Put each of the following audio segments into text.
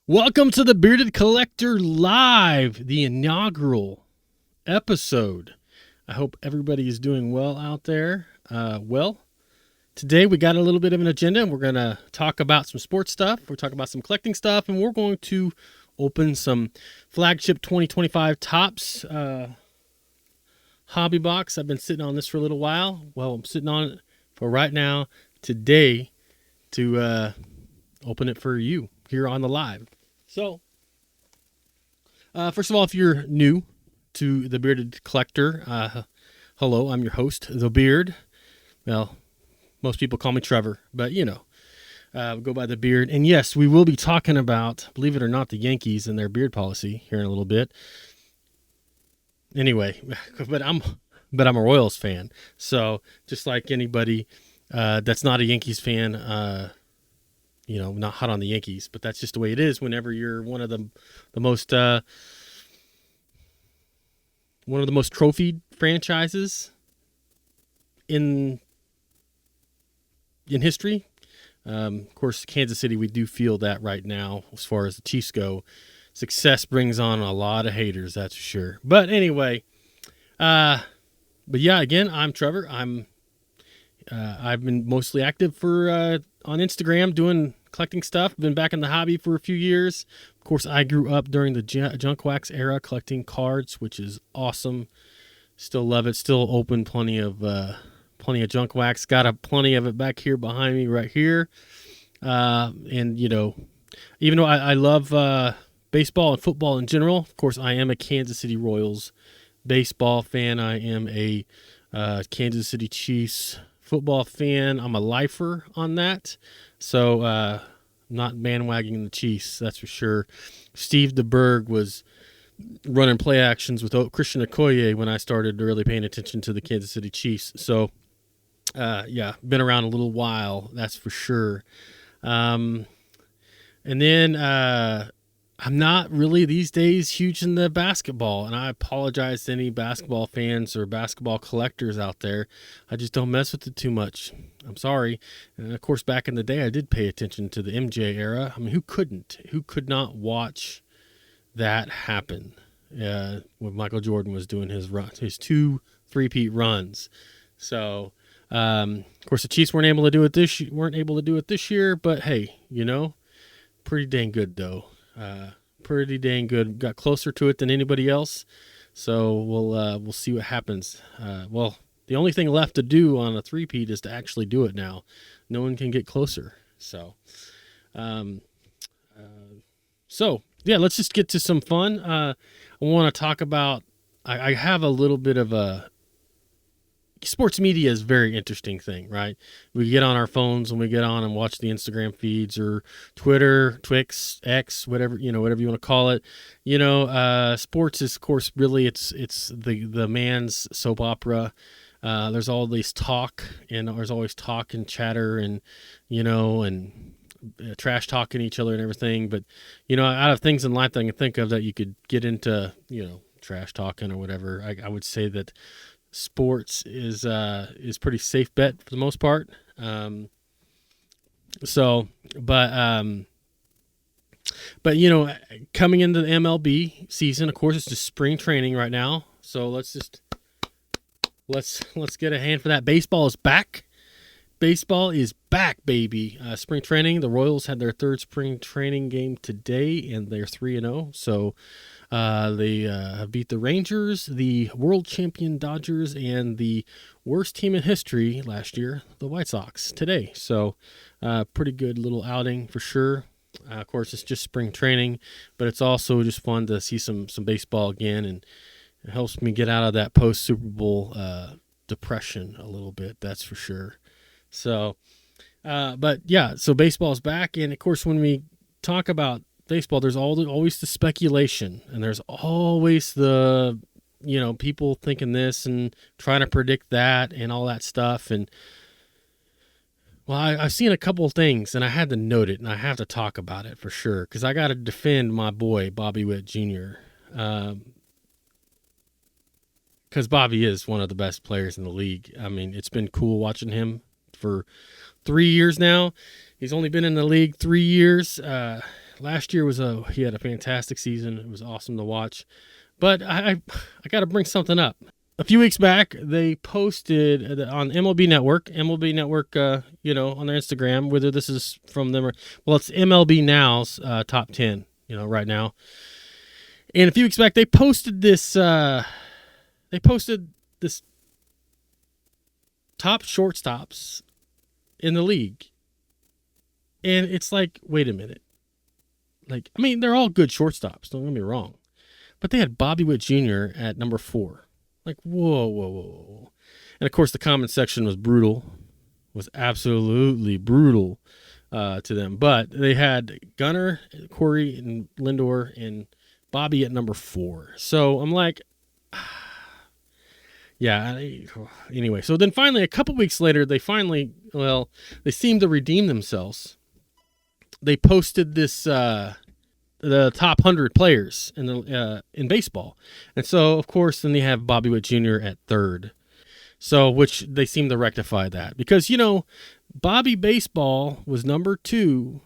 Welcome to the Bearded Collector Live, the inaugural episode. I hope everybody is doing well out there. Today we got a little bit of an agenda, and we're going to talk about some sports stuff. We're talking about some collecting stuff, and we're going to open some Flagship 2025 Topps hobby box. I've been sitting on this for a little while. Well, I'm sitting on it for right now, today, to open it for you here on the live. So, first of all, if you're new to the Bearded Collector, hello, I'm your host, The Beard. Well, most people call me Trevor, but go by The Beard. And yes, we will be talking about, believe it or not, the Yankees and their beard policy here in a little bit. Anyway, but I'm a Royals fan, so just like anybody that's not a Yankees fan, not hot on the Yankees, but that's just the way it is whenever you're one of the most trophied franchises in history. Of course, Kansas City, we do feel that right now as far as the Chiefs go. Success brings on a lot of haters, that's for sure. But anyway, again, I'm Trevor. I've been mostly active on Instagram doing collecting stuff. Been back in the hobby for a few years. Of course, I grew up during the junk wax era collecting cards, which is awesome. Still love it. Still open plenty of junk wax. Got plenty of it back here behind me right here. Even though I love baseball and football in general, of course, I am a Kansas City Royals baseball fan. I am a Kansas City Chiefs football fan. I'm a lifer on that. So, not bandwagoning the Chiefs, that's for sure. Steve DeBerg was running play actions with Christian Okoye when I started really paying attention to the Kansas City Chiefs. So, been around a little while, that's for sure. And then I'm not really these days huge into basketball, and I apologize to any basketball fans or basketball collectors out there. I just don't mess with it too much. I'm sorry. And of course, back in the day, I did pay attention to the MJ era. I mean, who couldn't? Who could not watch that happen when Michael Jordan was doing his 2 3-peat runs? So, of course, the Chiefs weren't able to do it this year, but hey, pretty dang good though. Pretty dang good. Got closer to it than anybody else. So we'll see what happens. The only thing left to do on a 3-peat is to actually do it now. No one can get closer. So, let's just get to some fun. I want to talk about. I have a little bit of a. Sports media is a very interesting thing, right? We get on our phones and we get on and watch the Instagram feeds or Twitter, Twix, X, whatever you want to call it. Sports is, of course, really it's the man's soap opera. There's all this talk, and there's always talk and chatter, and trash talking each other and everything. But out of things in life that I can think of that you could get into, trash talking or whatever, I would say that sports is pretty safe bet for the most part. Coming into the MLB season, of course, it's just spring training right now. So let's get a hand for that. Baseball is back. Baseball is back, baby. Spring training. The Royals had their 3rd spring training game today, and they're 3-0. So they have beat the Rangers, the world champion Dodgers, and the worst team in history last year, the White Sox, today. So pretty good little outing for sure. Of course, it's just spring training, but it's also just fun to see some baseball again, and it helps me get out of that post-Super Bowl depression a little bit, that's for sure. So, so baseball's back, and of course, when we talk about baseball, there's always the speculation, and there's always the people thinking this and trying to predict that and all that stuff. And I've seen a couple of things, and I had to note it, and I have to talk about it for sure, because I got to defend my boy Bobby Witt Jr. Because Bobby is one of the best players in the league. I mean, it's been cool watching him for 3 years now. He's only been in the league 3 years. last year he had a fantastic season. It was awesome to watch. But I got to bring something up. A few weeks back, they posted on MLB Network, on their Instagram, whether this is from them or, well, it's MLB Now's top 10, right now. And a few weeks back, they posted this top shortstops in the league. And it's like, wait a minute. Like, I mean, they're all good shortstops, don't get me wrong. But they had Bobby Witt Jr. at number 4. Like, whoa. And, of course, the comment section was brutal. Was absolutely brutal to them. But they had Gunnar, Corey, and Lindor, and Bobby at number 4. So I'm like, yeah. Anyway, so then finally, a couple weeks later, they seemed to redeem themselves. They posted this the top 100 players in baseball, and so of course then they have Bobby Witt Jr. at 3rd. So which they seem to rectify that because Bobby Baseball was number 2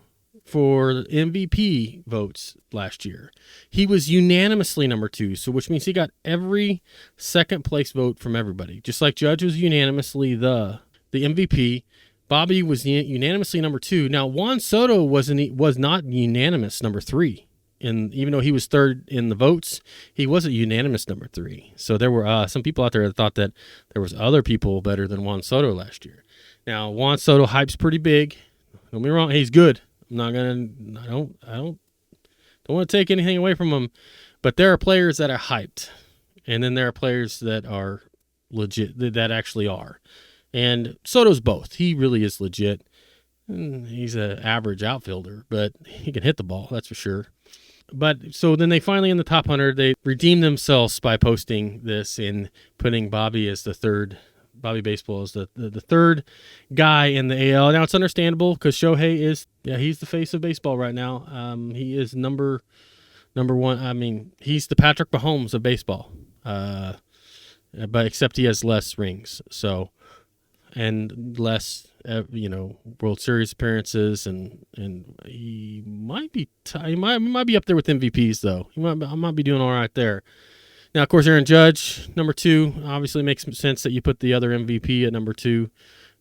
for MVP votes last year. He was unanimously number 2, so which means he got every second place vote from everybody. Just like Judge was unanimously the MVP, Bobby was unanimously number 2. Now Juan Soto was not unanimous number 3. And even though he was 3rd in the votes, he wasn't unanimous number 3. So there were some people out there that thought that there was other people better than Juan Soto last year. Now Juan Soto hype's pretty big. Don't get me wrong, he's good. I don't want to take anything away from him, but there are players that are hyped, and then there are players that are legit, that actually are. And Soto's both. He really is legit. He's an average outfielder, but he can hit the ball, that's for sure. But so then they finally, in the top 100, they redeemed themselves by posting this and putting Bobby as the 3rd. Bobby Baseball is the 3rd guy in the AL. Now, it's understandable because Shohei he's the face of baseball right now. He is number 1. I mean, he's the Patrick Mahomes of baseball, but except he has less rings. So, and less, World Series appearances, and he might be he might be up there with MVPs though. I might be doing all right there. Now, of course, Aaron Judge, number 2, obviously makes sense that you put the other MVP at number 2.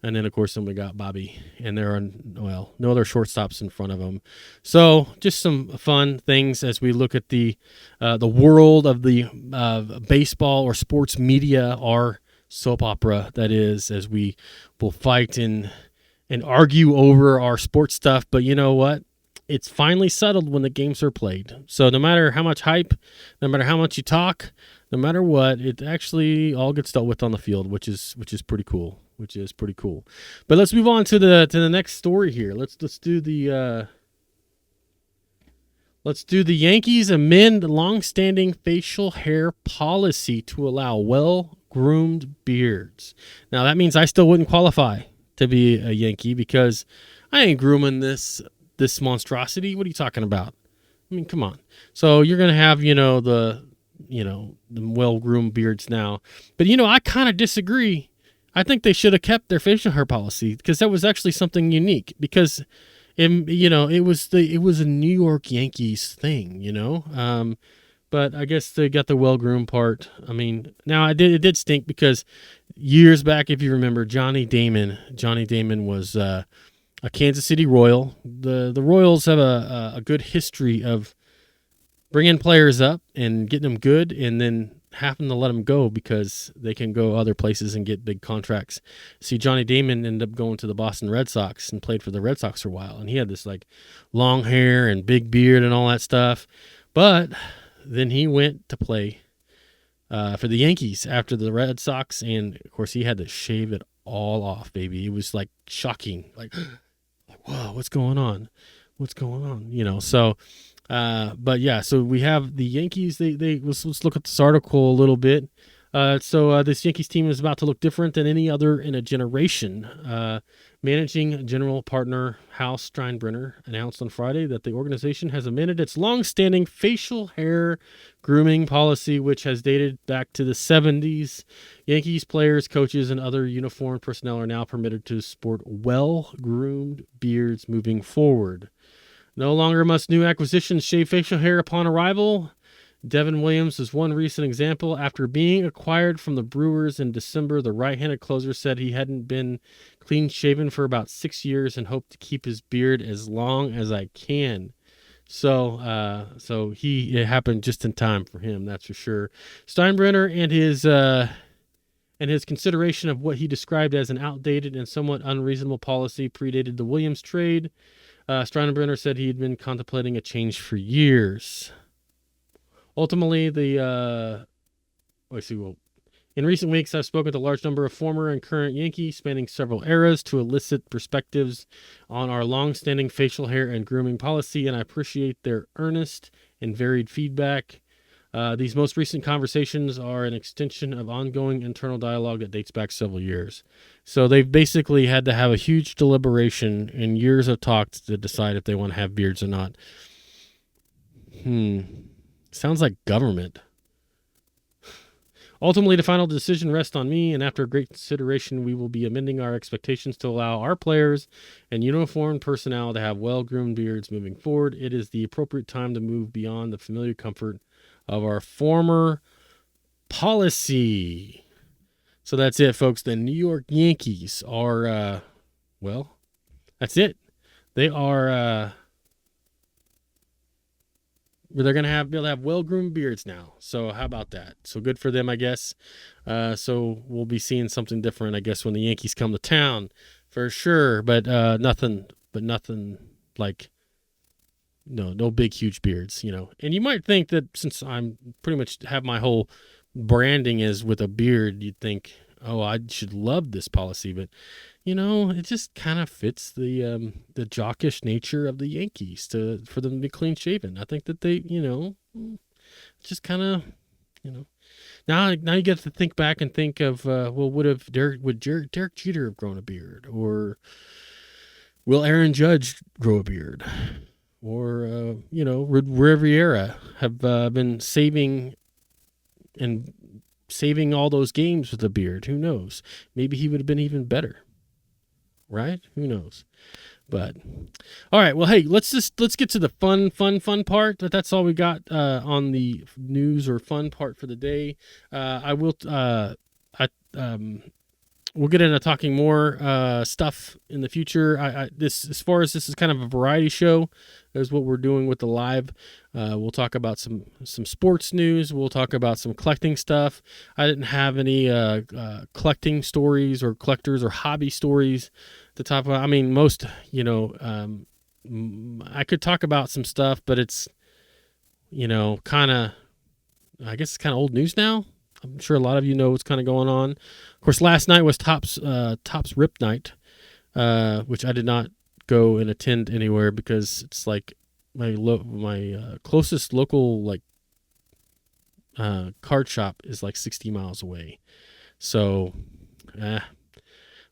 And then, of course, then we got Bobby. And there are, no other shortstops in front of him. So just some fun things as we look at the world of the baseball or sports media, our soap opera, that is, as we will fight and argue over our sports stuff. But you know what? It's finally settled when the games are played. So no matter how much hype, no matter how much you talk, no matter what, it actually all gets dealt with on the field, which is pretty cool. But let's move on to the next story here. Let's do the Yankees amend long-standing facial hair policy to allow well-groomed beards. Now that means I still wouldn't qualify to be a Yankee because I ain't grooming this monstrosity. What are you talking about? I mean, come on. So you're going to have, the well-groomed beards now. But, I kind of disagree. I think they should have kept their facial hair policy because that was actually something unique because, it was a New York Yankees thing, but I guess they got the well-groomed part. I mean, now it did stink because years back, if you remember, Johnny Damon was a Kansas City Royal. The Royals have a good history of bringing players up and getting them good and then having to let them go because they can go other places and get big contracts. See, Johnny Damon ended up going to the Boston Red Sox and played for the Red Sox for a while. And he had this long hair and big beard and all that stuff. But then he went to play for the Yankees after the Red Sox. And, of course, he had to shave it all off, baby. It was shocking. Whoa, what's going on? So, but yeah, so we have the Yankees. Let's look at this article a little bit. So this Yankees team is about to look different than any other in a generation. Managing general partner Hal Steinbrenner announced on Friday that the organization has amended its long-standing facial hair grooming policy, which has dated back to the 70s. Yankees players, coaches, and other uniformed personnel are now permitted to sport well-groomed beards moving forward. No longer must new acquisitions shave facial hair upon arrival. Devin Williams is one recent example. After being acquired from the Brewers in December, the right-handed closer said he hadn't been clean-shaven for about 6 years and hoped to keep his beard as long as I can. So it happened just in time for him, that's for sure. Steinbrenner and his consideration of what he described as an outdated and somewhat unreasonable policy predated the Williams trade. Steinbrenner said he had been contemplating a change for years. Ultimately, in recent weeks, I've spoken with a large number of former and current Yankees spanning several eras to elicit perspectives on our long-standing facial hair and grooming policy, and I appreciate their earnest and varied feedback. These most recent conversations are an extension of ongoing internal dialogue that dates back several years. So they've basically had to have a huge deliberation and years of talks to decide if they want to have beards or not. Sounds like government. Ultimately, the final decision rests on me, and after great consideration, we will be amending our expectations to allow our players and uniformed personnel to have well-groomed beards moving forward. It is the appropriate time to move beyond the familiar comfort of our former policy. So that's it, folks. The New York Yankees are, that's it. They are... they're going to be able to have well-groomed beards now. So how about that? So good for them, I guess. So we'll be seeing something different, I guess, when the Yankees come to town for sure. But nothing like, no big, huge beards, And you might think that since I'm pretty much have my whole branding is with a beard, you'd think, oh, I should love this policy. But, it just kind of fits the jockish nature of the Yankees for them to be clean shaven. I think that they, just kind of, now you get to think back and think of, would Derek Jeter have grown a beard, or will Aaron Judge grow a beard, or Riviera have been saving all those games with a beard? Who knows? Maybe he would have been even better. Right? Who knows? But all right. Well, hey, let's get to the fun part. That's all we got on the news or fun part for the day. We'll get into talking more stuff in the future. This is kind of a variety show. That's what we're doing with the live. We'll talk about some sports news. We'll talk about some collecting stuff. I didn't have any collecting stories or collectors or hobby stories to talk about. I mean, most, I could talk about some stuff, but it's, kind of, I guess it's kind of old news now. I'm sure a lot of you know what's kind of going on. Of course, last night was Topps Rip Night, which I did not go and attend anywhere because it's like my closest local card shop is like 60 miles away. So,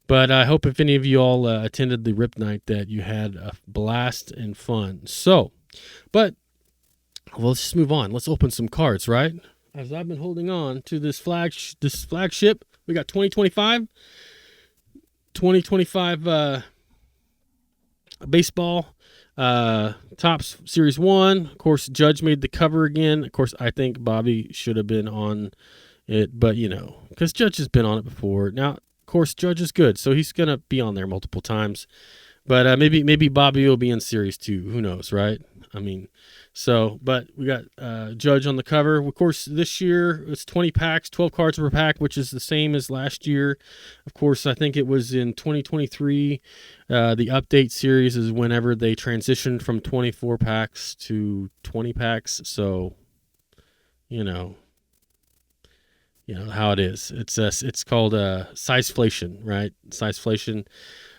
but I hope if any of you all attended the Rip Night that you had a blast and fun. So, but let's just move on. Let's open some cards, right? As I've been holding on to this flagship, we got 2025 baseball, Topps Series 1. Of course, Judge made the cover again. Of course, I think Bobby should have been on it, but because Judge has been on it before. Now, of course, Judge is good, so he's gonna be on there multiple times. But maybe Bobby will be in Series 2. Who knows, right? I mean, but we got Judge on the cover. Of course, this year it's 20 packs, 12 cards per pack, which is the same as last year. Of course, I think it was in 2023. The update series is whenever they transitioned from 24 packs to 20 packs. So, how it is. It's called sizeflation, right? Sizeflation.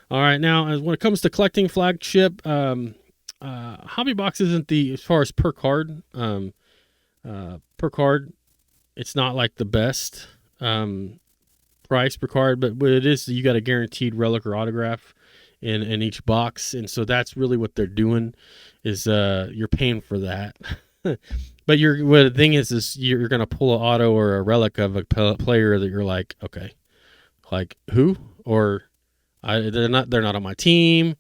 All right, now when it comes to collecting Flagship, Hobby Box isn't as far as per card. Per card, it's not like the best price per card, but what it is, you got a guaranteed relic or autograph in each box, and so that's really what they're doing is you're paying for that. But the thing is you're gonna pull an auto or a relic of a player that you're like, okay, like who? Or they're not on my team.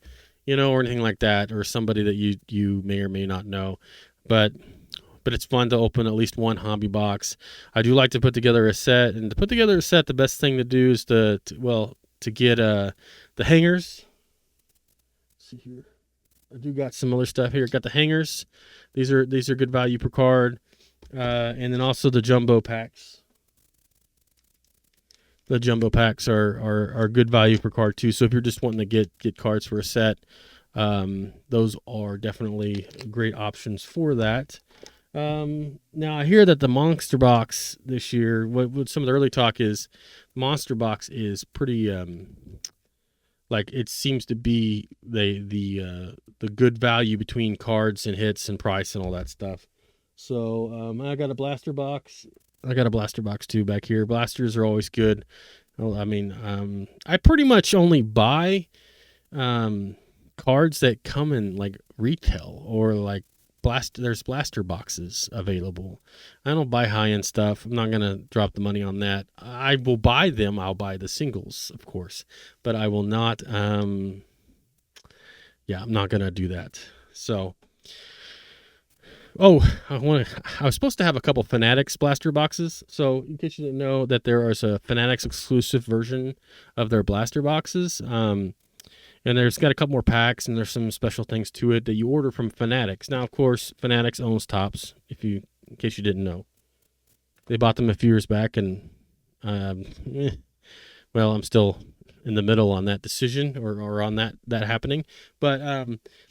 or anything like that, or somebody that you may or may not know. But it's fun to open at least one hobby box. I do like to put together a set, and to put together a set, the best thing to do is to get the hangers. Let's see here. I do got some other stuff here. Got the hangers. These are good value per card, and then also the jumbo packs. The jumbo packs are good value per card too. So if you're just wanting to get cards for a set, those are definitely great options for that. Now I hear that the monster box this year, what some of the early talk is, monster box is pretty like it seems to be the good value between cards and hits and price and all that stuff. So I got a blaster box. I got a blaster box too back here. Blasters are always good. I mean, I pretty much only buy cards that come in like retail or like there's blaster boxes available. I don't buy high-end stuff. I'm not going to drop the money on that. I will buy them. I'll buy the singles, of course, but I will not I'm not going to do that. So I was supposed to have a couple Fanatics blaster boxes. So in case you didn't know that there is a Fanatics exclusive version of their blaster boxes. And there's got a couple more packs, and there's some special things to it that you order from Fanatics. Now, of course, Fanatics owns Topps, in case you didn't know. They bought them a few years back, and, well, I'm still in the middle on that decision or on that happening. But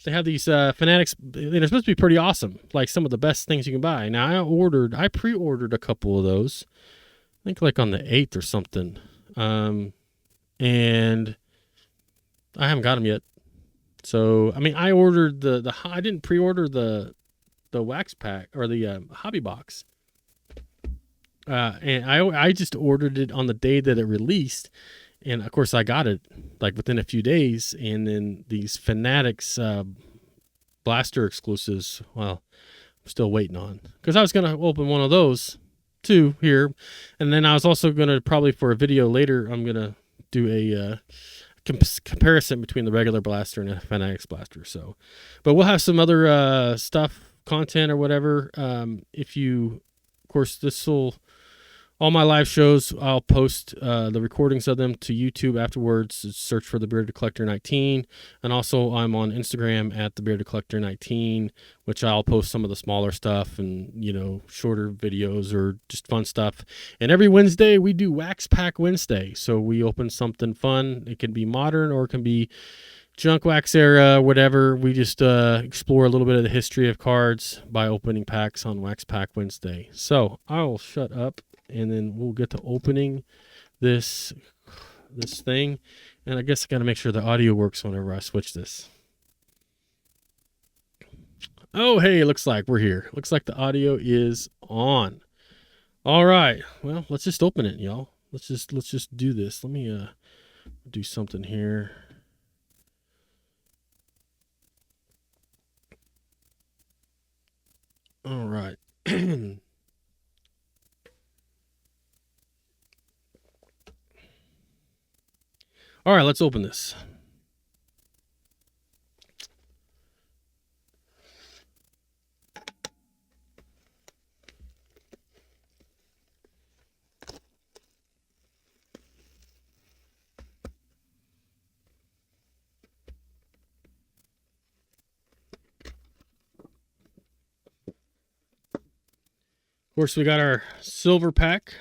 they have these Fanatics, they're supposed to be pretty awesome, like some of the best things you can buy. Now, I pre-ordered a couple of those, I think like on the 8th or something. And I haven't got them yet. So, I mean, I ordered I didn't pre-order the wax pack or the hobby box. And I just ordered it on the day that it released. And of course I got it like within a few days. And then these Fanatics blaster exclusives, well, I'm still waiting on, because I was going to open one of those too here. And then I was also going to, probably for a video later, I'm going to do a comparison between the regular blaster and a Fanatics blaster. So, but we'll have some other content or whatever. If you, of course, all my live shows, I'll post the recordings of them to YouTube afterwards. Search for the Bearded Collector 19, and also I'm on Instagram at the Bearded Collector 19, which I'll post some of the smaller stuff and shorter videos or just fun stuff. And every Wednesday we do Wax Pack Wednesday, so we open something fun. It can be modern or it can be junk wax era, whatever. We just explore a little bit of the history of cards by opening packs on Wax Pack Wednesday. So I'll shut up, and then we'll get to opening this thing. And I guess I got to make sure the audio works whenever I switch this. Oh, hey, looks like we're here. Looks like the audio is on. All right. Well, let's just open it, y'all. Let's just do this. Let me do something here. All right. All right, let's open this. Of course, we got our silver pack.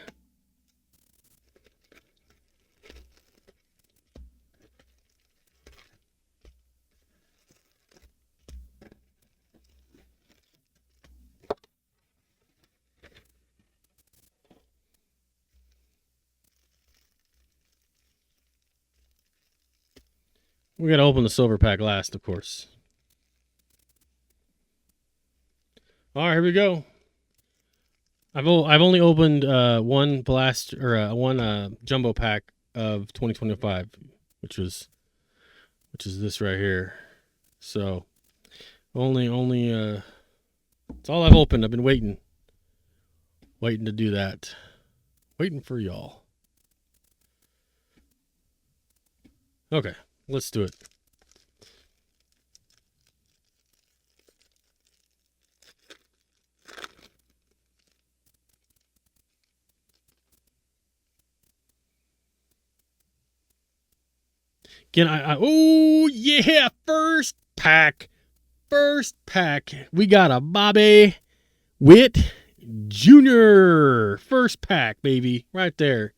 We got to open the silver pack last, of course. All right, here we go. I've only opened one blast or one jumbo pack of 2025, which is this right here. So only it's all I've opened. I've been waiting to do that. Waiting for y'all. Okay, let's do it. Again, oh yeah, first pack. We got a Bobby Witt Jr. First pack, baby, right there.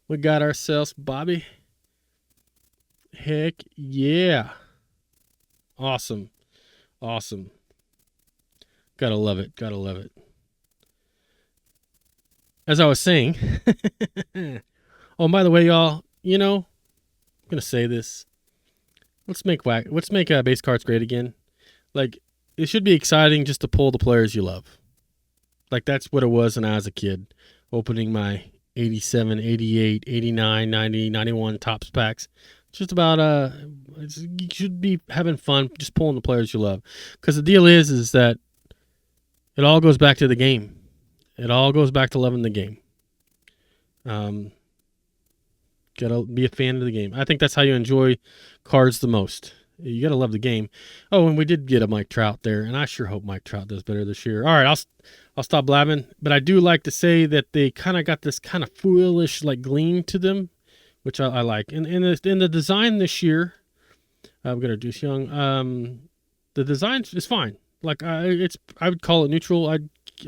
We got ourselves Bobby. Heck yeah. Awesome. Gotta love it. As I was saying, oh, and by the way, y'all, I'm gonna say this. Let's make base cards great again. Like, it should be exciting just to pull the players you love. Like, that's what it was when I was a kid, opening my 87, 88, 89, 90, 91 Topps packs. Just about you should be having fun just pulling the players you love, because the deal is that it all goes back to the game. It all goes back to loving the game. Gotta be a fan of the game. I think that's how you enjoy cards the most. You gotta love the game. Oh, and we did get a Mike Trout there, and I sure hope Mike Trout does better this year. All right, I'll stop blabbing, but I do like to say that they kind of got this kind of foolish like gleam to them, which I like. And in the design this year, we've got our Deuce Young. The design is fine. Like I would call it neutral.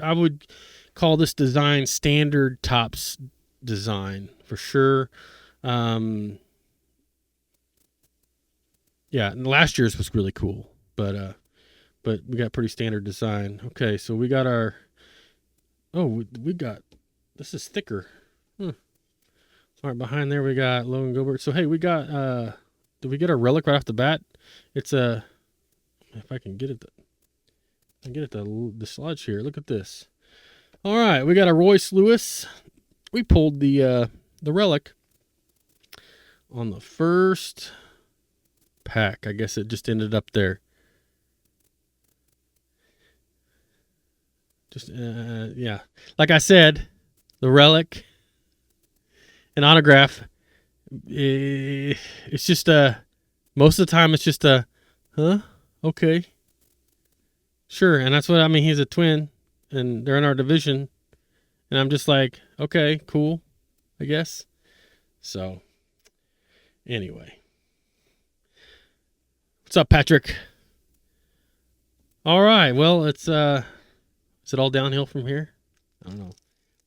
I would call this design standard Topps design for sure. Yeah, and last year's was really cool, but we got pretty standard design. Okay, so we got our. Oh, we got. This is thicker. All right, behind there we got Logan Gilbert. So hey, we got. Did we get a relic right off the bat? It's a. If I can get it, the sludge here. Look at this. All right, we got a Royce Lewis. We pulled the relic on the first pack. I guess it just ended up there. Just yeah, like I said, the relic, an autograph. It's just most of the time it's just okay, sure, and that's what I mean. He's a Twin, and they're in our division, and I'm just like, okay, cool, I guess. So, anyway, what's up, Patrick? All right, well, it's is it all downhill from here? I don't know.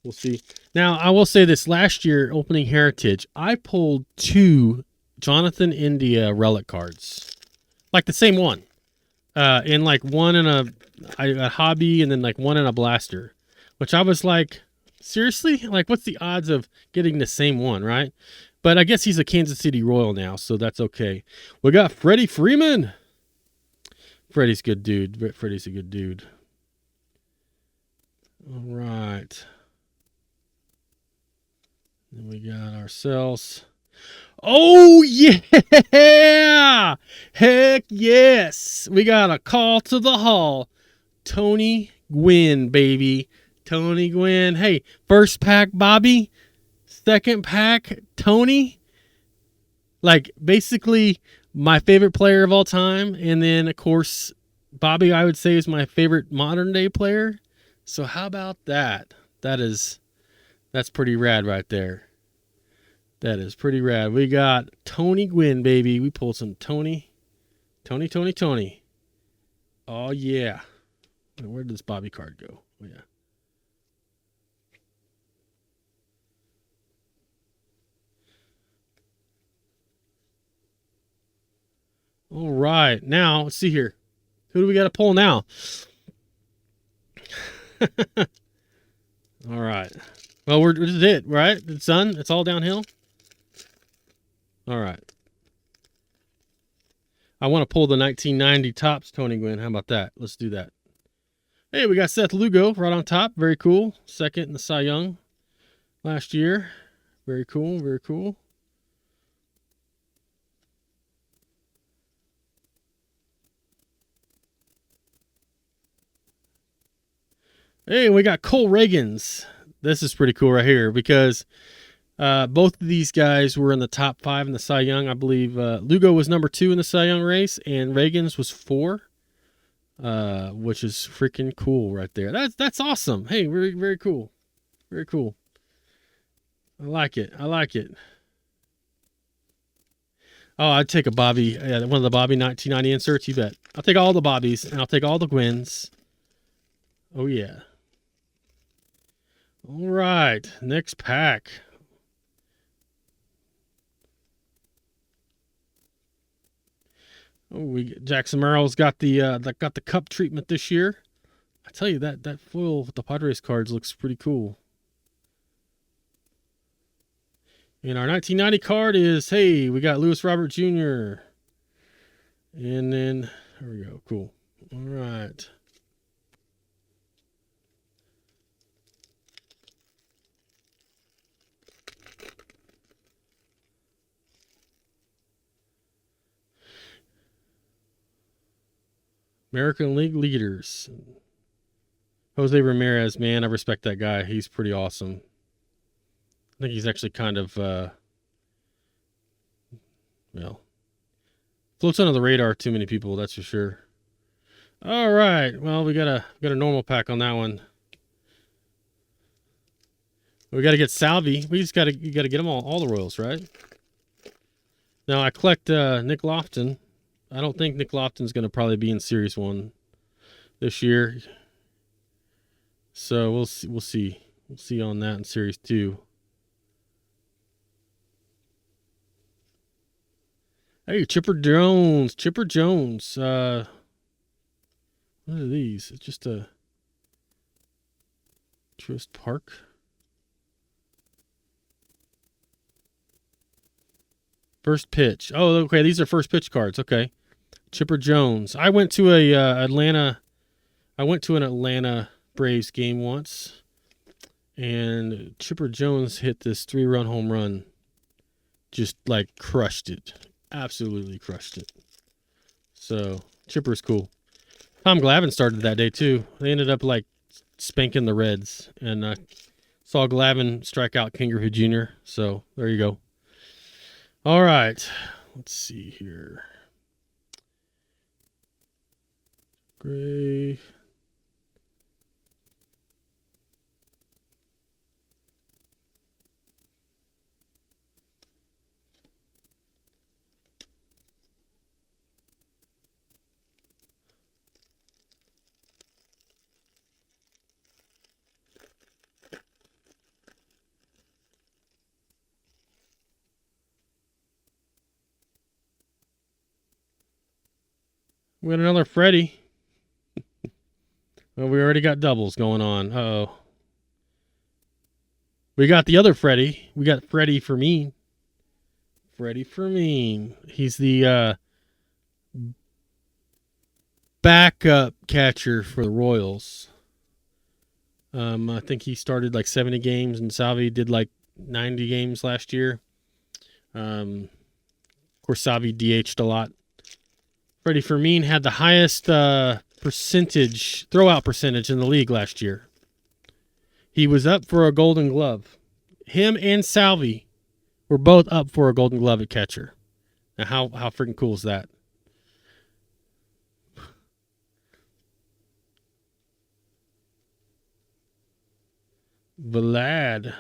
We'll see. Now, I will say this. Last year, opening Heritage, I pulled 2 Jonathan India relic cards. Like the same one. In like one in a hobby and then like one in a blaster. Which I was like, seriously? Like, what's the odds of getting the same one, right? But I guess he's a Kansas City Royal now, so that's okay. We got Freddie Freeman. Freddie's a good dude. Freddie's a good dude. All right. Then we got ourselves. Oh, yeah! Heck yes! We got a call to the hall. Tony Gwynn, baby. Tony Gwynn. Hey, first pack, Bobby. Second pack, Tony. Like, basically, my favorite player of all time. And then, of course, Bobby, I would say, is my favorite modern-day player. So how about that? That's pretty rad right there. That is pretty rad. We got Tony Gwynn, baby. We pulled some Tony. Oh, yeah. Where did this Bobby card go? Oh, yeah. All right. Now, let's see here. Who do we got to pull now? All right. Well, this is it, right? It's done. It's all downhill. All right. I want to pull the 1990 Topps Tony Gwynn. How about that? Let's do that. Hey, we got Seth Lugo right on top. Very cool. Second in the Cy Young last year. Very cool. Very cool. Hey, we got Cole Reagans. This is pretty cool right here because both of these guys were in the top 5 in the Cy Young. I believe Lugo was number 2 in the Cy Young race, and Reagans was 4, which is freaking cool right there. That's awesome. Hey, very, very cool. Very cool. I like it. Oh, I'd take a Bobby, one of the Bobby 1990 inserts. You bet. I'll take all the Bobbies, and I'll take all the Gwens. Oh, yeah. All right, next pack. Oh, Jackson Merrill's got the cup treatment this year. I tell you that foil with the Padres cards looks pretty cool. And our 1990 card is, hey, we got Lewis Robert Jr. And then, there we go. Cool. All right. American League leaders. Jose Ramirez, man, I respect that guy. He's pretty awesome. I think he's actually kind of, well, floats under the radar too many people, that's for sure. All right, well, we got a normal pack on that one. We got to get Salvi. You got to get them all the Royals, right? Now I collect Nick Lofton. I don't think Nick Lofton's going to probably be in Series 1 this year. So we'll see. We'll see on that in Series 2. Hey, Chipper Jones. What are these? It's just a Truist Park. First pitch. Oh, okay. These are first pitch cards. Okay. Chipper Jones. I went to an Atlanta Braves game once, and Chipper Jones hit this 3-run home run. Just like crushed it. Absolutely crushed it. So Chipper's cool. Tom Glavine started that day too. They ended up like spanking the Reds, and I saw Glavine strike out Ken Griffey Jr. So there you go. All right, let's see here. Gray. We got another Freddie. Well, we already got doubles going on. Uh-oh. We got the other Freddie. We got Freddie Fermin. Freddie Fermin. He's the backup catcher for the Royals. I think he started like 70 games, and Salvi did like 90 games last year. Of course, Salvi DH'd a lot. Freddie Fermin had the highest throwout percentage in the league last year. He was up for a Golden Glove. Him and Salvi were both up for a Golden Glove at catcher. Now, how freaking cool is that? Vlad.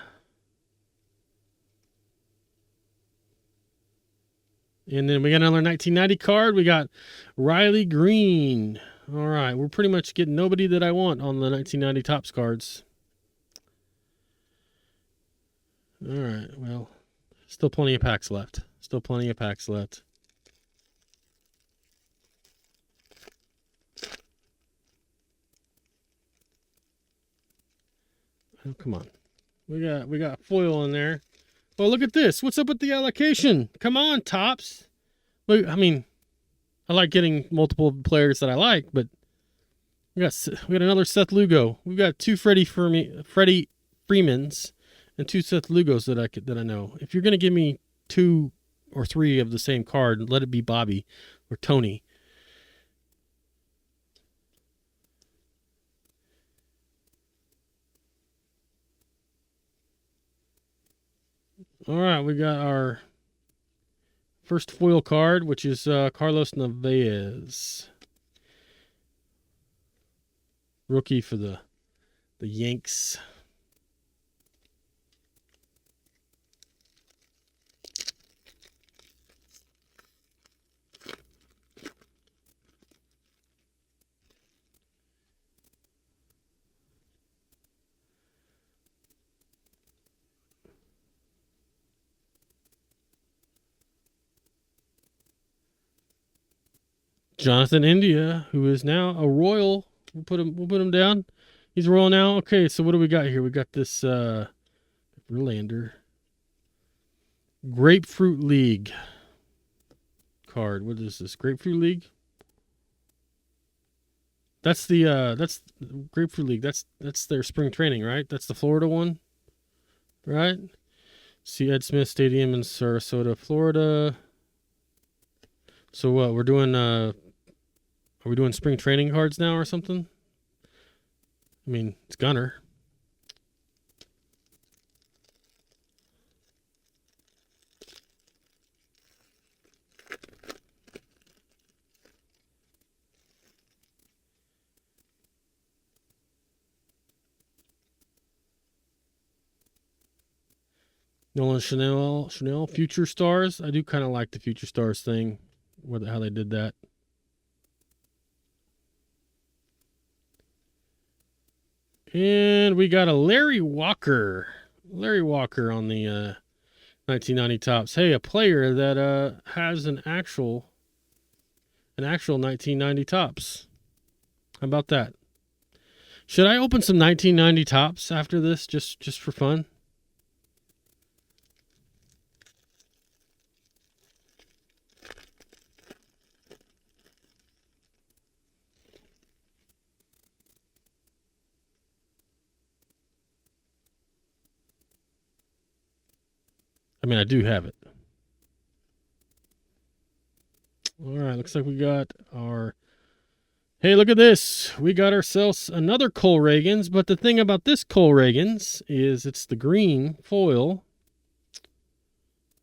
And then we got another 1990 card. We got Riley Green. All right, we're pretty much getting nobody that I want on the 1990 Topps cards. All right, well, still plenty of packs left. Oh, come on. We got foil in there. Well, look at this. What's up with the allocation? Come on, Topps. Look, I mean, I like getting multiple players that I like, but we got another Seth Lugo. We've got two Freddie Freemans and two Seth Lugos that I know. If you're gonna give me 2 or 3 of the same card, let it be Bobby or Tony. All right, we got our first foil card, which is Carlos Narvaez, rookie for the Yanks. Jonathan India, who is now a Royal. We'll put him down. He's a Royal now. Okay, so what do we got here? We got this Verlander Grapefruit League card. What is this? Grapefruit League? That's the Grapefruit League. That's their spring training, right? That's the Florida one, right? See Ed Smith Stadium in Sarasota, Florida. So what? We're doing are we doing spring training cards now or something? I mean, it's Gunner. Nolan Chanel, Future Stars. I do kind of like the Future Stars thing, how they did that. And we got a Larry Walker. Larry Walker on the 1990 Topps. Hey, a player that has an actual 1990 Topps. How about that? Should I open some 1990 Topps after this, just for fun? I mean, I do have it. All right, looks like we got our... Hey, look at this. We got ourselves another Cole Reagans, but the thing about this Cole Reagans is it's the green foil.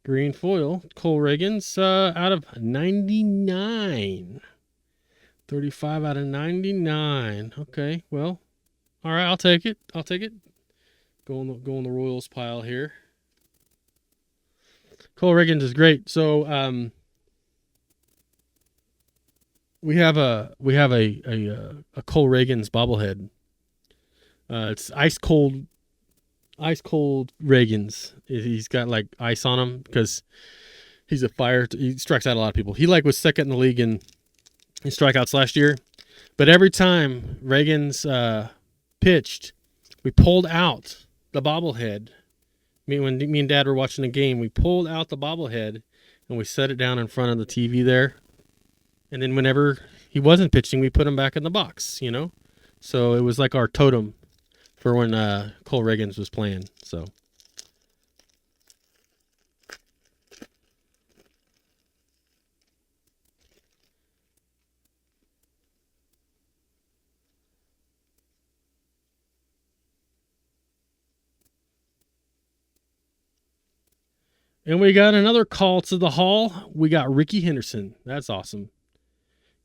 Green foil. Cole Reagans out of 99. 35 out of 99. Okay, well, all right, I'll take it. Go on the Royals pile here. Cole Reagans is great. So we have a Cole Reagans bobblehead. It's ice cold Reagans. He's got like ice on him because he's a fire. He strikes out a lot of people. He was second in the league in strikeouts last year. But every time Reagans pitched, we pulled out the bobblehead. When me and Dad were watching the game, we pulled out the bobblehead and we set it down in front of the TV there. And then whenever he wasn't pitching, we put him back in the box, So it was like our totem for when Cole Reagans was playing. So. And we got another call to the hall. We got Ricky Henderson. That's awesome.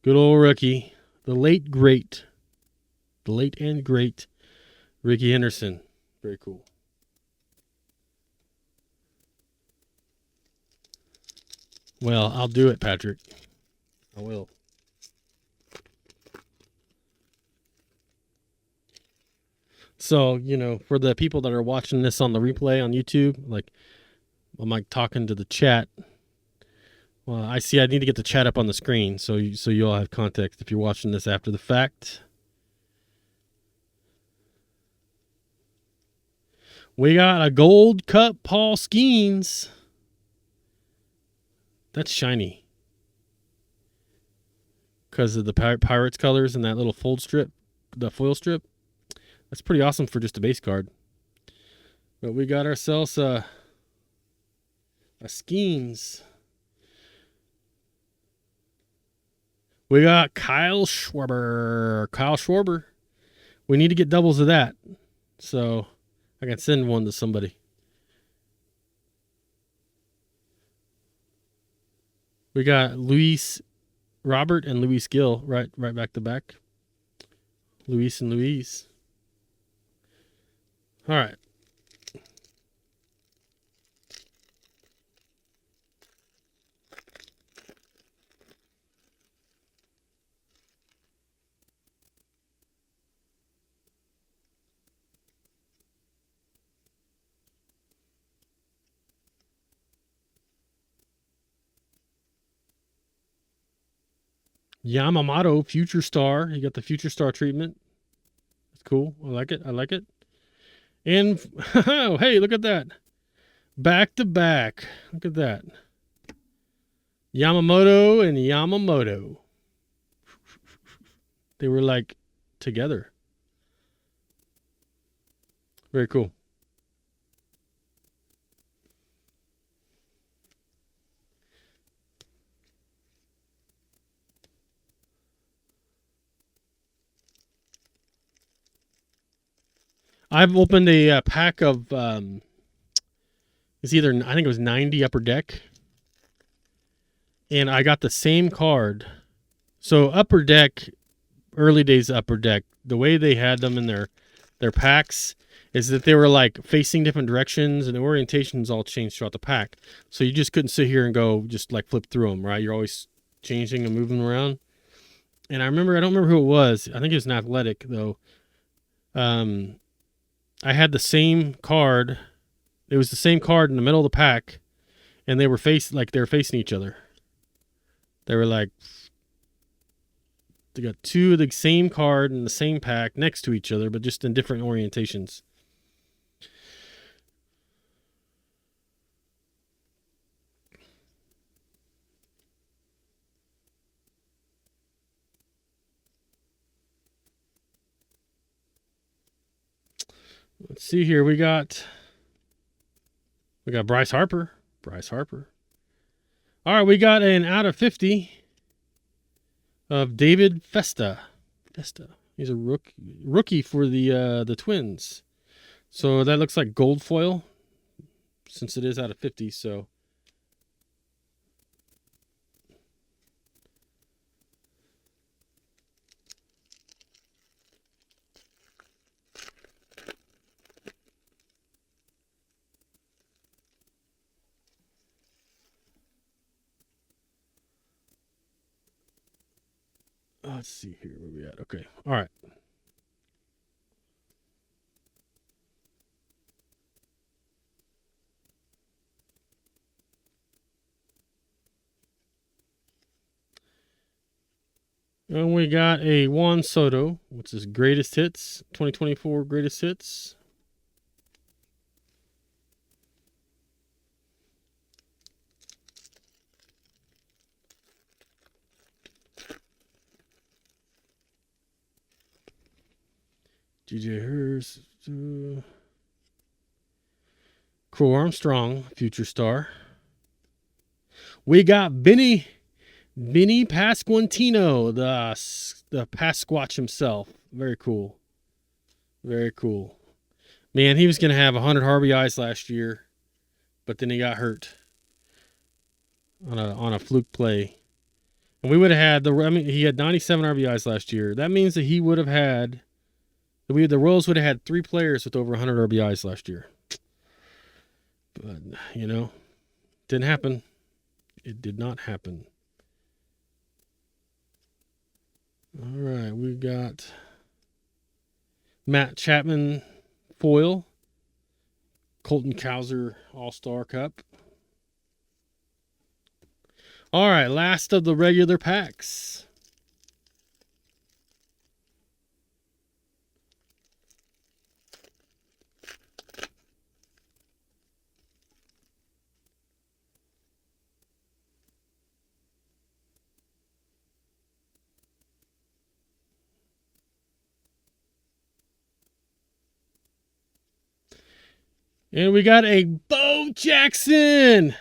Good old Ricky. The late and great Ricky Henderson. Very cool. Well, I'll do it, Patrick. I will. So, for the people that are watching this on the replay on YouTube, I'm talking to the chat. Well, I need to get the chat up on the screen so you all have context if you're watching this after the fact. We got a Gold Cup Paul Skeens. That's shiny. Because of the Pirates colors and that little foil strip. That's pretty awesome for just a base card. But we got ourselves a Skeens. We got Kyle Schwarber. We need to get doubles of that. So I can send one to somebody. We got Robert and Luis Gill right back to back. Luis and Luis. All right. Yamamoto, Future Star. You got the Future Star treatment. That's cool. I like it. I like it. And, oh, hey, look at that. Back to back. Look at that. Yamamoto and Yamamoto. They were like together. Very cool. I've opened a pack of, it's either, I think it was 90 Upper Deck. And I got the same card. So Upper Deck, early days Upper Deck, the way they had them in their packs is that they were like facing different directions and the orientations all changed throughout the pack. So you just couldn't sit here and go just like flip through them, right? You're always changing and moving around. And I don't remember who it was. I think it was an Athletic though. I had the same card. It was the same card in the middle of the pack, and they were facing each other. They were like, they got two of the same card in the same pack next to each other, but just in different orientations. Let's see here. We got Bryce Harper. All right, we got an out of 50 of David Festa. He's a rookie for the Twins. So that looks like gold foil since it is out of 50. So let's see here where we at. Okay. All right. And we got a Juan Soto, which is greatest hits, 2024 greatest hits. DJ Hurst, Crow Armstrong, Future Star. We got Vinny Pasquantino, the Pasquatch himself. Very cool. Very cool. Man, he was going to have 100 RBIs last year, but then he got hurt on a fluke play. And we would have had he had 97 RBIs last year. That means that he would have had the Royals would have had 3 players with over 100 RBIs last year. But, didn't happen. It did not happen. All right, we got Matt Chapman foil, Colton Cowser All-Star Cup. All right, last of the regular packs. And we got a Bo Jackson.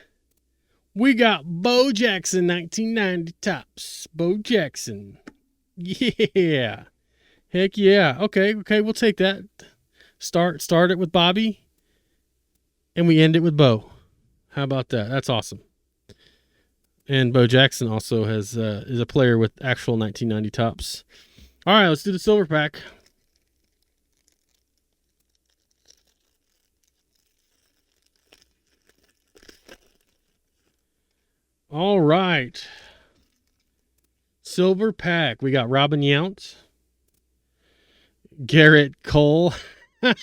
We got Bo Jackson 1990 tops. Bo Jackson. Yeah. Heck yeah. Okay, we'll take that. Start it with Bobby, and we end it with Bo. How about that? That's awesome. And Bo Jackson also is a player with actual 1990 tops. All right, let's do the silver pack. All right. Silver pack. We got Robin Yount, Garrett Cole. I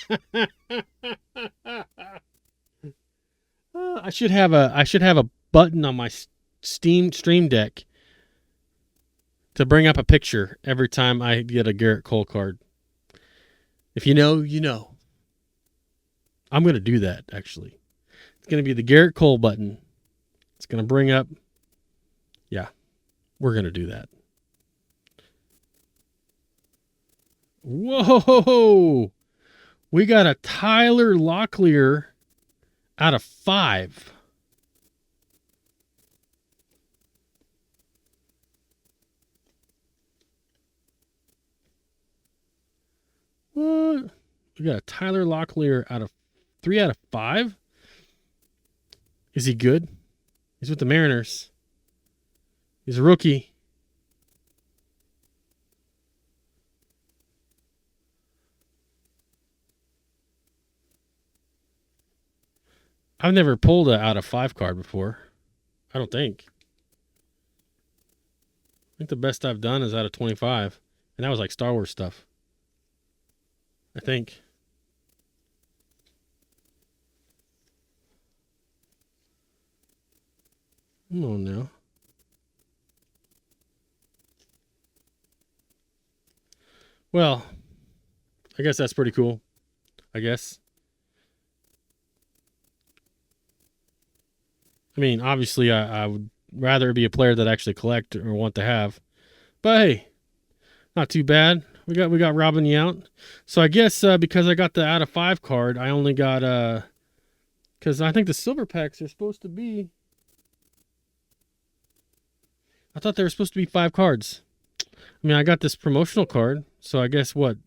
should have a button on my stream deck to bring up a picture every time I get a Garrett Cole card. If you know, you know. I'm going to do that, actually. It's going to be the Garrett Cole button. It's going to bring up. Yeah, we're going to do that. Whoa! We got a Tyler Locklear out of 5. What? We got a Tyler Locklear out of 3 out of 5? Is he good? He's with the Mariners. He's a rookie. I've never pulled a out of 5 card before. I don't think. I think the best I've done is out of 25. And that was like Star Wars stuff. I think. Come on now. Well, I guess that's pretty cool. I guess. I mean, obviously, I would rather be a player that I actually collect or want to have. But hey, not too bad. We got Robin Yount. So I guess because I got the out of 5 card, I only got because I think the silver packs are supposed to be. I thought they were supposed to be 5 cards. I mean, I got this promotional card, so I guess what?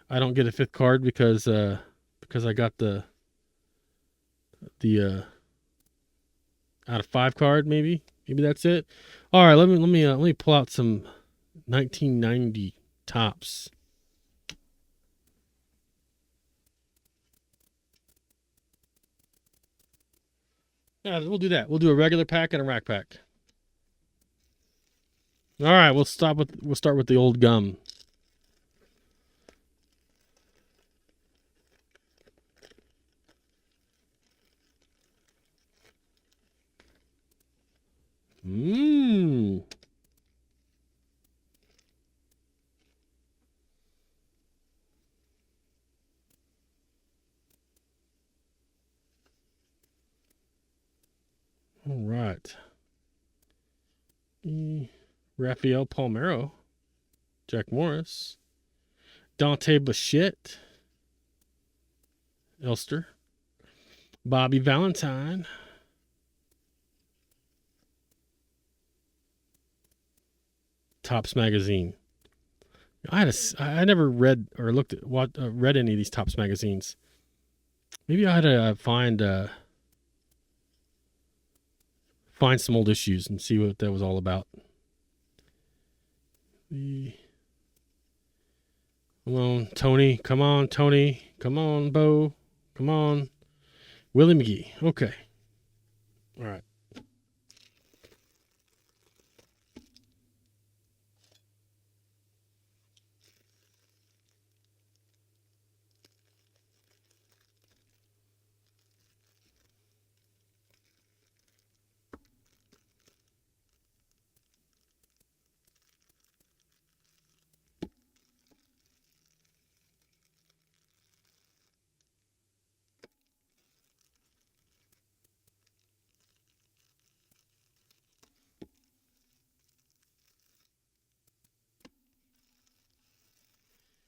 I don't get a 5th card because I got the out of 5 card, maybe that's it. All right, let me pull out some 1990 tops. Yeah, we'll do that. We'll do a regular pack and a rack pack. All right, we'll start with the old gum. All right. Rafael Palmeiro, Jack Morris, Dante Bichette, Elster, Bobby Valentine, Topps magazine. I never read or looked at read any of these Topps magazines. Maybe I had to find some old issues and see what that was all about. Come on, Tony. Come on, Tony. Come on, Bo. Come on. Willie McGee. Okay. All right.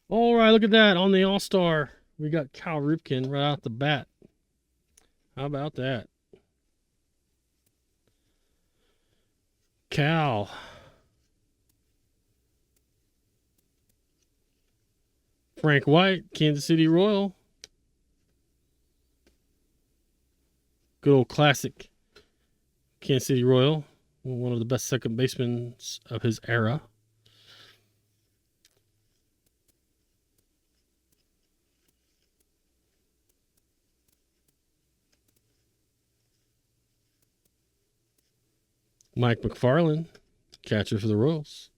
All right, look at that. On the All-Star, we got Cal Ripken right out the bat. How about that? Cal. Frank White, Kansas City Royal. Good old classic Kansas City Royal. One of the best second basemen of his era. Mike McFarland, catcher for the Royals.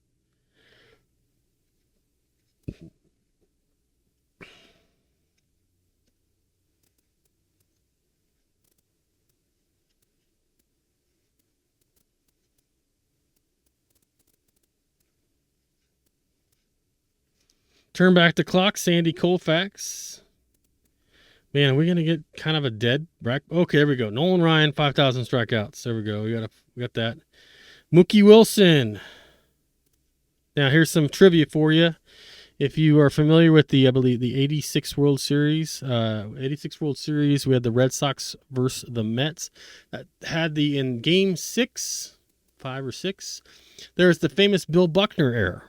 Turn back the clock, Sandy Koufax. Man, are we gonna get kind of a dead brack? Okay, there we go. Nolan Ryan, 5,000 strikeouts. There we go. We got that. Mookie Wilson. Now here's some trivia for you. If you are familiar with I believe the 86 World Series, we had the Red Sox versus the Mets. That had in Game 5 or 6, there's the famous Bill Buckner error.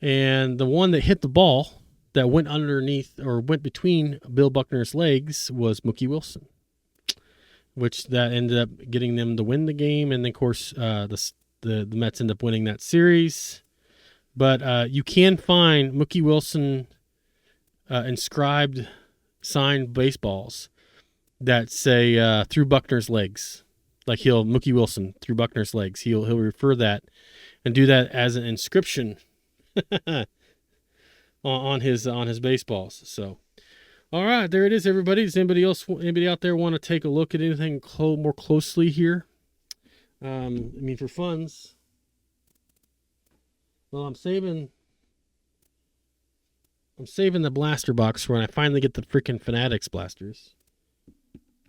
And the one that hit the ball that went underneath or went between Bill Buckner's legs was Mookie Wilson, which that ended up getting them to win the game. And, of course, the Mets end up winning that series. But you can find Mookie Wilson inscribed signed baseballs that say through Buckner's legs. Like Mookie Wilson through Buckner's legs. He'll refer that and do that as an inscription on his baseballs. So, all right, there it is, everybody. Does anybody out there want to take a look at anything more closely here? For funds. Well, I'm saving the blaster box for when I finally get the freaking Fanatics blasters.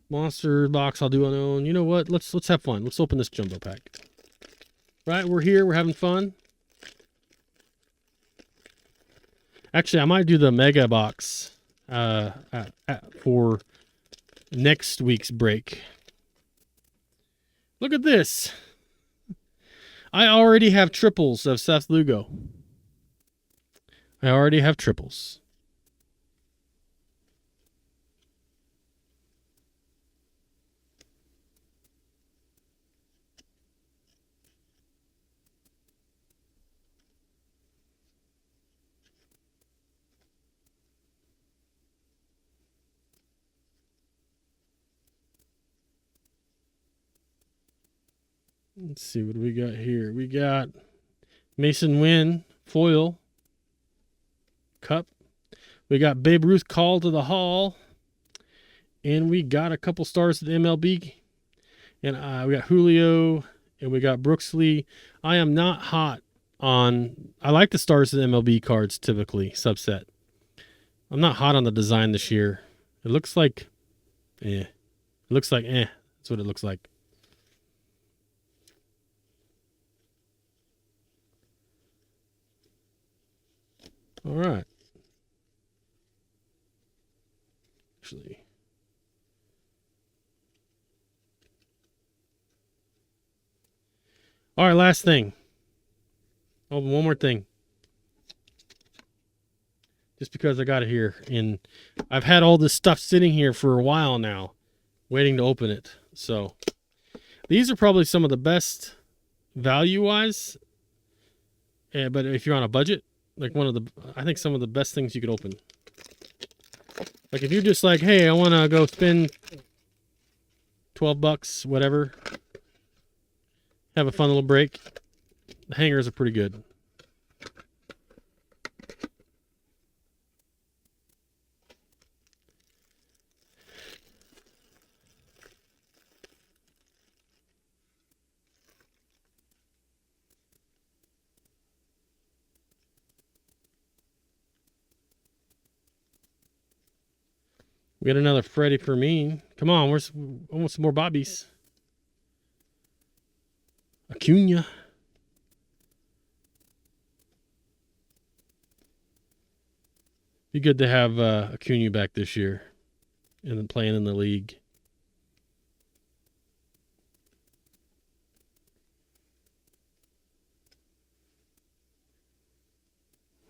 Monster box I'll do unowned. You know what? Let's have fun. Let's open this jumbo pack. Right, we're here. We're having fun. Actually, I might do the mega box for next week's break. Look at this. I already have triples of Seth Lugo. I already have triples. Let's see, what do we got here? We got Mason Wynn, foil, cup. We got Babe Ruth call to the hall. And we got a couple stars to the MLB. And we got Julio, and we got Brooks Lee. I am not hot on... I like the stars to the MLB cards, typically, subset. I'm not hot on the design this year. It looks like... It looks like That's what it looks like. All right. Actually, all right, last thing. Oh, one more thing. Just because I got it here, and I've had all this stuff sitting here for a while now, waiting to open it. So these are probably some of the best value-wise, but if you're on a budget, like I think some of the best things you could open. Like if you're just like, hey, I want to go spend $12, whatever, have a fun little break, the hangers are pretty good. We got another Freddie Fermin. Come on, I want some more Bobbies. Acuna. Be good to have Acuna back this year and then playing in the league.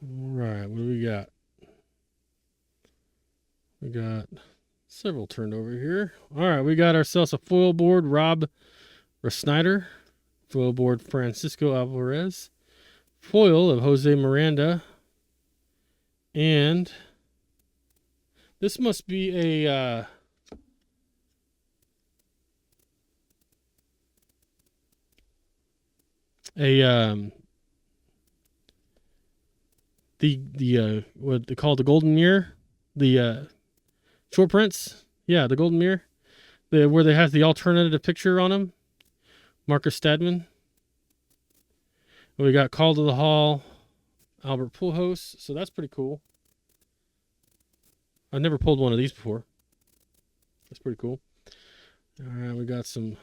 All right, what do we got? We got several turned over here. All right, we got ourselves a foil board, Rob Snyder. Foil board, Francisco Alvarez. Foil of Jose Miranda. And this must be a... what they call the Golden Mirror, the short prints, the Golden Mirror, where they have the alternative picture on them. Marcus Stadman. We got Call to the Hall, Albert Pujols. So that's pretty cool. I've never pulled one of these before. That's pretty cool. All right, we got some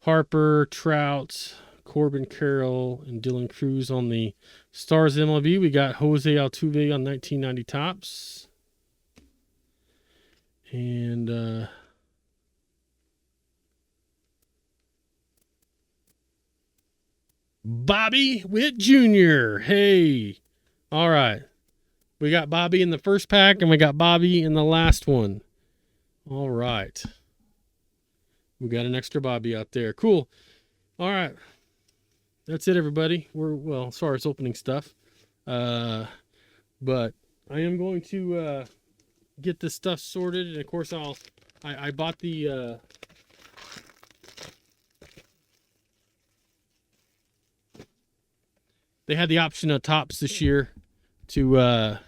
Harper, Trout, Corbin Carroll, and Dylan Cruz on the Stars MLB. We got Jose Altuve on 1990 Topps. And Bobby Witt Jr. Hey. All right. We got Bobby in the first pack, and we got Bobby in the last one. All right. We got an extra Bobby out there. Cool. All right. That's it, everybody. Well, as far as opening stuff. But I am going to get this stuff sorted. And, of course, I bought the... They had the option of Topps this year to where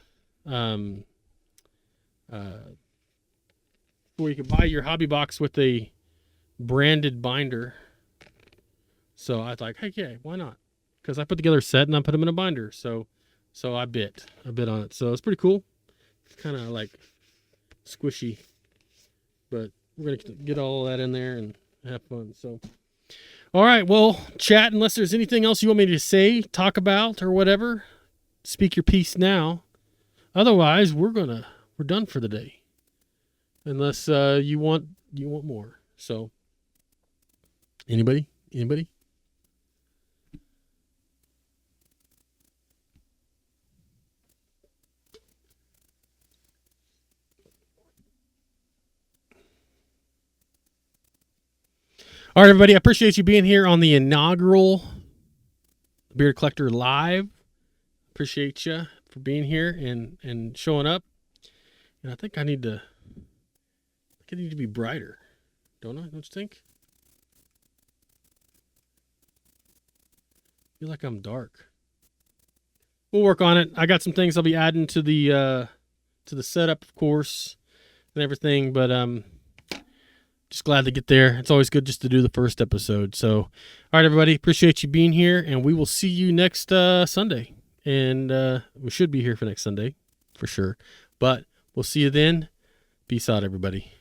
you could buy your hobby box with a branded binder. So I was like, hey, yeah, why not? Because I put together a set and I put them in a binder. So I bit on it. So it's pretty cool. It's kind of like squishy, but we're gonna get all of that in there and have fun. So. All right, well, chat, unless there's anything else you want me to say, talk about, or whatever, speak your piece now. Otherwise, we're done for the day. Unless you want more. So, anybody? All right, everybody. I appreciate you being here on the inaugural Beard Collector Live. Appreciate you for being here and showing up. And I think I need to be brighter. Don't I? Don't you think? I feel like I'm dark. We'll work on it. I got some things I'll be adding to the setup, of course, and everything, but just glad to get there. It's always good just to do the first episode. So, all right, everybody. Appreciate you being here, and we will see you next Sunday. And we should be here for next Sunday, for sure. But we'll see you then. Peace out, everybody.